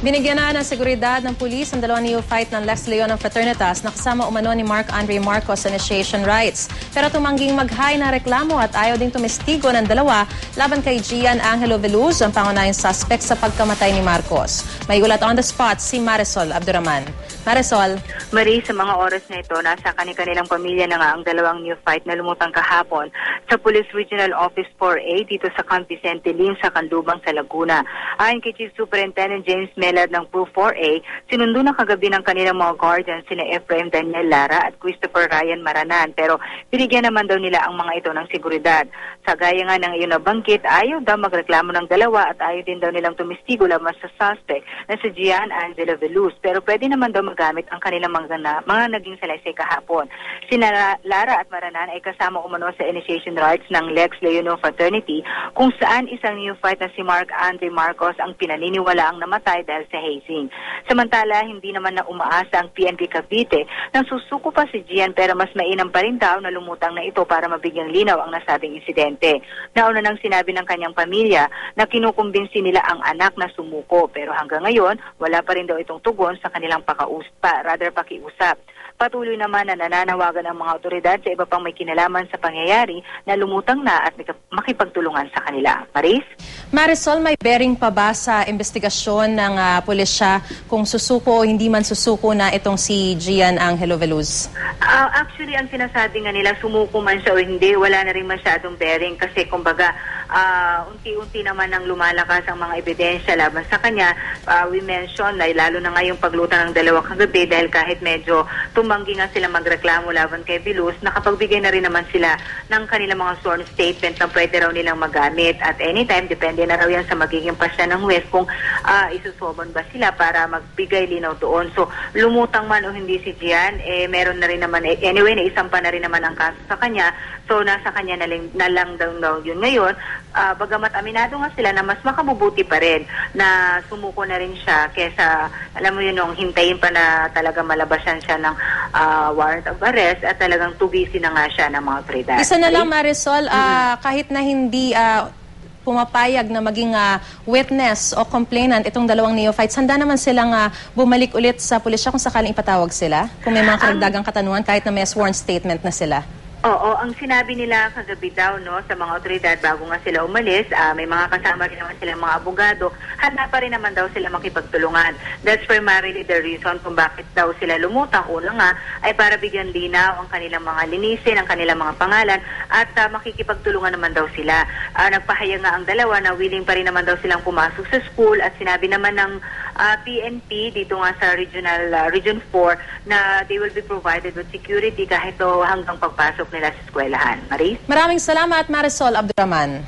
Binigyan na ng seguridad ng pulis ang dalawang neophyte ng Lex Leon ng Fraternitas na kasama umano ni Mark Andre Marcos sa initiation rights. Pero tumangging mag-high na reklamo at ayaw ding tumestigo ng dalawa laban kay Gian Angelo Veluz, ang pangunahing suspect sa pagkamatay ni Marcos. May ulat on the spot si Marisol Abduraman. Marisol. Marie, sa mga oras na ito, nasa kanilang pamilya na nga ang dalawang neophyte na lumutang kahapon sa Police Regional Office 4A dito sa Camp Vicente Lim sa Canlubang sa Laguna. Ayon kay Chief Superintendent James Melad ng PRO 4A, sinundo na kagabi ng kanilang mga guardians sina Efraim Daniel Lara at Christopher Ryan Maranan, pero binigyan naman daw nila ang mga ito ng seguridad. Sa gaya nga ng iyon na banggit, ayaw daw magreklamo ng dalawa at ayaw din daw nilang tumistigo laban sa suspect na si Gian Angelo Veluz, pero pwede naman daw magamit ang kanilang mga naging salaysay kahapon. Sina Lara at Maranan ay kasama umano sa initiation rights ng Lex Leon Fraternity, kung saan isang neophyte na si Mark Andre Marcos ang pinaniniwalaang namatay dahil sa hazing. Samantala, hindi naman na umaasa ang PNP Cavite nang susuko pa si Gian, pero mas mainam pa rin daw na lumutang na ito para mabigyang linaw ang nasabing insidente. Nauna nang sinabi ng kanyang pamilya na kinukumbinsi nila ang anak na sumuko, pero hanggang ngayon wala pa rin daw itong tugon sa kanilang pakiusap. Patuloy naman na nananawagan ang mga otoridad sa iba pang may kinalaman sa pangyayari na lumutang na at makipagtulungan sa kanila. Marisol, may bearing pa ba sa investigasyon ng pulisya kung susuko o hindi man susuko na itong si Gian Angelo Veluz? Actually, ang sinasabi nga nila, sumuko man siya o hindi, wala na rin masyadong bearing kasi kumbaga unti-unti naman ang lumalakas ang mga ebidensya laban sa kanya. We mentioned na lalo na ngayong paglutang ng dalawa kagabi dahil kahit medyo tumanggi nga sila magreklamo laban kay Veluz, nakapagbigay na rin naman sila ng kanilang mga sworn statement na pwede raw nilang magamit at anytime, depende na raw yan sa magiging pasya ng huwes kung isusobon ba sila para magbigay linaw doon. So, lumutang man o hindi si Gian, meron na rin naman, anyway, naisampa na rin naman ang kaso sa kanya. So, nasa kanya na lang daw yun ngayon. Bagamat aminado nga sila na mas makabubuti pa rin na sumuko na rin siya kesa, alam mo yun, nung hintayin pa na talaga malabasan siya ng warrant of arrest at talagang tubisi na nga siya ng mga otoridad. Isa na lang, Marisol, kahit na hindi pumapayag na maging witness o complainant itong dalawang neophytes, handa naman silang bumalik ulit sa pulisya kung sakaling ipatawag sila? Kung may mga karagdagang katanungan kahit na may sworn statement na sila? Oo, ang sinabi nila kagabi daw sa mga otoridad bago nga sila umalis, may mga kasama rin naman silang mga abogado, handa pa rin naman daw sila makipagtulungan. That's primarily the reason kung bakit daw sila lumutang. Una nga ay para bigyan linaw ang kanilang mga linisin, ang kanilang mga pangalan at makikipagtulungan naman daw sila. Nagpahayag nga ang dalawa na willing pa rin naman daw silang pumasok sa school at sinabi naman ng PNP dito nga sa Region 4 na they will be provided with security kahit hanggang pagpasok nila sa eskwelahan. Maraming salamat, Marisol Abduraman.